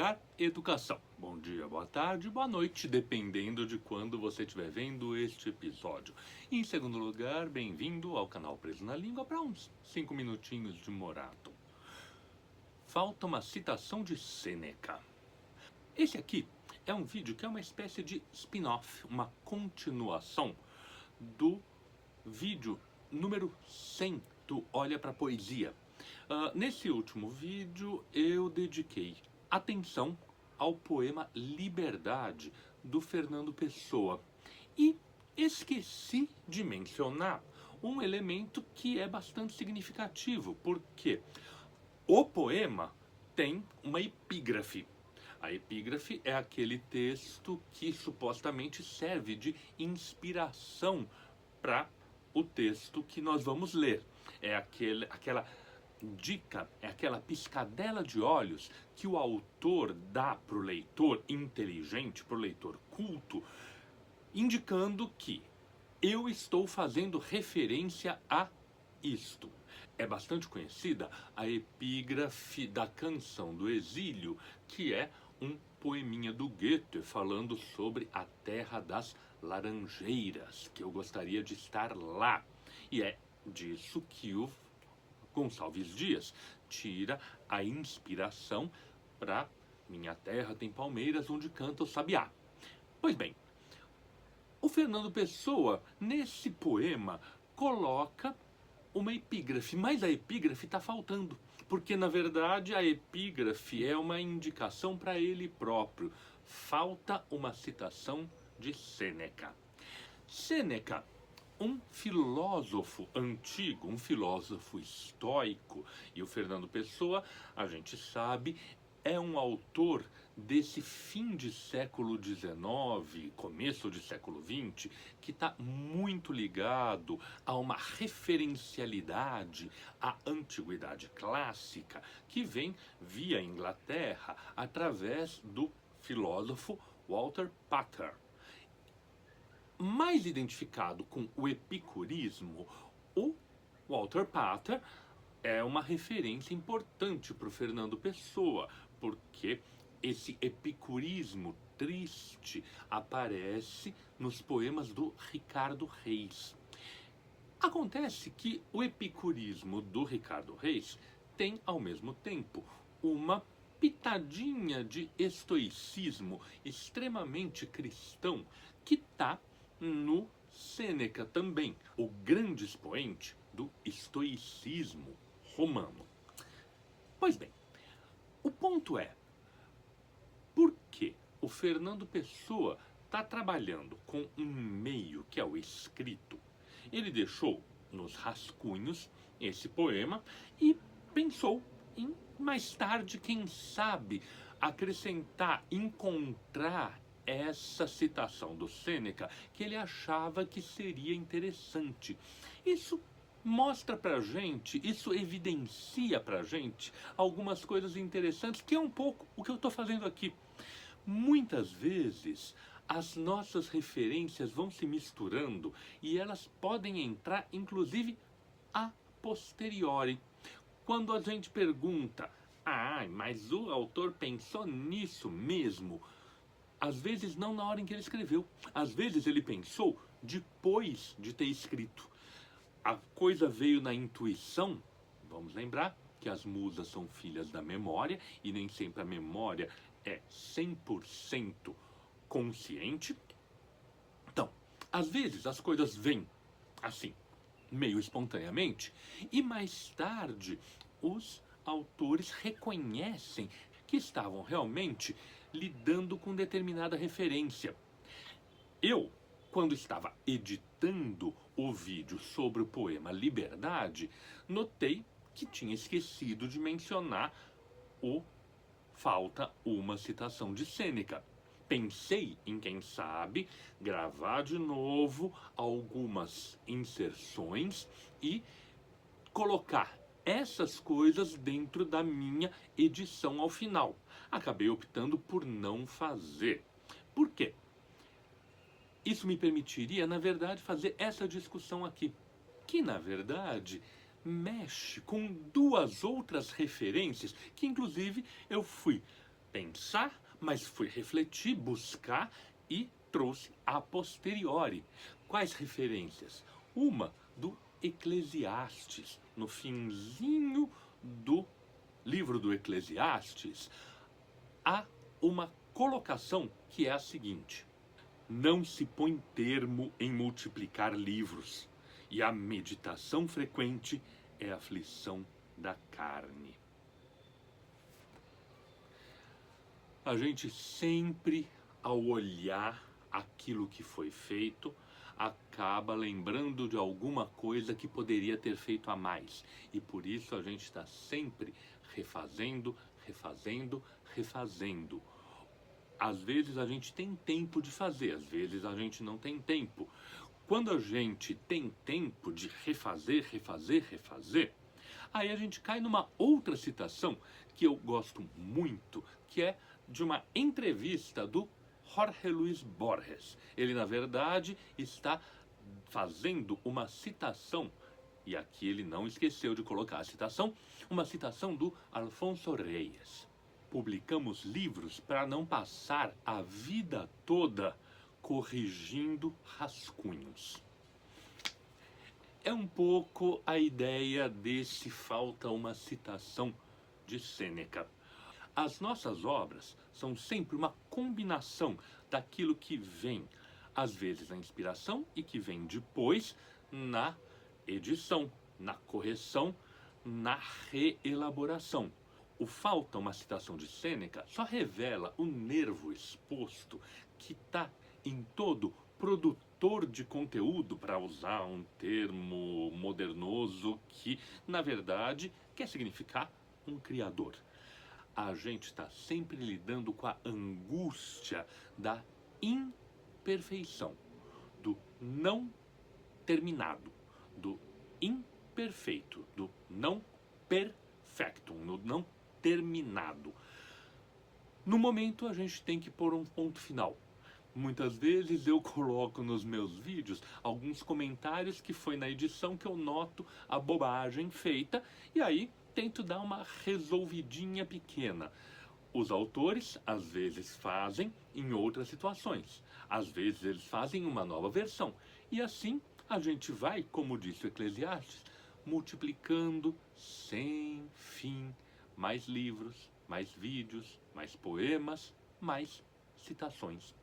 lugar, educação. Bom dia, boa tarde, boa noite, dependendo de quando você estiver vendo este episódio. Em segundo lugar, bem-vindo ao canal Preso na Língua para uns 5 minutinhos de morato. Falta uma citação de Sêneca. Esse aqui é um vídeo que é uma espécie de spin-off, uma continuação do vídeo número 100 do Olha pra Poesia. Nesse último vídeo eu dediquei atenção ao poema Liberdade, do Fernando Pessoa. E esqueci de mencionar um elemento que é bastante significativo, porque o poema tem uma epígrafe. A epígrafe é aquele texto que supostamente serve de inspiração para o texto que nós vamos ler. É aquela dica, é aquela piscadela de olhos que o autor dá para o leitor inteligente, para o leitor culto, indicando que eu estou fazendo referência a isto. É bastante conhecida a epígrafe da Canção do Exílio, que é um poeminha do Goethe falando sobre a terra das laranjeiras, que eu gostaria de estar lá. E é disso que o Gonçalves Dias tira a inspiração para Minha Terra Tem Palmeiras Onde Canta o Sabiá. Pois bem, o Fernando Pessoa, nesse poema, coloca uma epígrafe, mas a epígrafe está faltando, porque na verdade a epígrafe é uma indicação para ele próprio. Falta uma citação de Sêneca. Sêneca, um filósofo antigo, um filósofo estoico, e o Fernando Pessoa, a gente sabe, é um autor desse fim de século XIX, começo de século XX, que está muito ligado a uma referencialidade à antiguidade clássica, que vem via Inglaterra através do filósofo Walter Pater. Mais identificado com o epicurismo, o Walter Pater é uma referência importante para o Fernando Pessoa, porque esse epicurismo triste aparece nos poemas do Ricardo Reis. Acontece que o epicurismo do Ricardo Reis tem, ao mesmo tempo, uma pitadinha de estoicismo extremamente cristão que está no Sêneca também, o grande expoente do estoicismo romano. Pois bem, o ponto é, por que o Fernando Pessoa está trabalhando com um meio que é o escrito? Ele deixou nos rascunhos esse poema e pensou em, mais tarde, quem sabe, acrescentar, encontrar essa citação do Sêneca que ele achava que seria interessante. Isso mostra pra gente, isso evidencia pra gente algumas coisas interessantes, que é um pouco o que eu estou fazendo aqui. Muitas vezes as nossas referências vão se misturando e elas podem entrar, inclusive, a posteriori. Quando a gente pergunta, mas o autor pensou nisso mesmo? Às vezes não na hora em que ele escreveu. Às vezes ele pensou depois de ter escrito. A coisa veio na intuição. Vamos lembrar que as musas são filhas da memória e nem sempre a memória é 100% consciente. Então, às vezes as coisas vêm assim, meio espontaneamente, e mais tarde os autores reconhecem que estavam realmente lidando com determinada referência. Eu, quando estava editando o vídeo sobre o poema Liberdade, notei que tinha esquecido de mencionar o falta uma citação de Sêneca. Pensei em, quem sabe, gravar de novo algumas inserções e colocar essas coisas dentro da minha edição ao final. Acabei optando por não fazer. Por quê? Isso me permitiria, na verdade, fazer essa discussão aqui, que, na verdade, mexe com duas outras referências que, inclusive, eu fui pensar, mas fui refletir, buscar e trouxe a posteriori. Quais referências? Uma do Eclesiastes, no finzinho do livro do Eclesiastes, há uma colocação que é a seguinte: não se põe termo em multiplicar livros, e a meditação frequente é a aflição da carne. A gente sempre, ao olhar aquilo que foi feito, acaba lembrando de alguma coisa que poderia ter feito a mais. E por isso a gente está sempre refazendo, refazendo, refazendo. Às vezes a gente tem tempo de fazer, às vezes a gente não tem tempo. Quando a gente tem tempo de refazer, refazer, refazer, aí a gente cai numa outra citação que eu gosto muito, que é de uma entrevista do Jorge Luis Borges. Ele, na verdade, está fazendo uma citação, e aqui ele não esqueceu de colocar a citação, uma citação do Alfonso Reyes. Publicamos livros para não passar a vida toda corrigindo rascunhos. É um pouco a ideia desse falta uma citação de Sêneca. As nossas obras são sempre uma combinação daquilo que vem, às vezes, na inspiração e que vem depois na edição, na correção, na reelaboração. O falta uma citação de Sêneca só revela o nervo exposto que está em todo produtor de conteúdo, para usar um termo modernoso que, na verdade, quer significar um criador. A gente está sempre lidando com a angústia da imperfeição, do não terminado, do imperfeito, do não perfectum, no não terminado. No momento a gente tem que pôr um ponto final. Muitas vezes eu coloco nos meus vídeos alguns comentários que foi na edição que eu noto a bobagem feita e aí tento dar uma resolvidinha pequena. Os autores às vezes fazem em outras situações, às vezes eles fazem uma nova versão e assim a gente vai, como disse o Eclesiastes, multiplicando sem fim mais livros, mais vídeos, mais poemas, mais citações.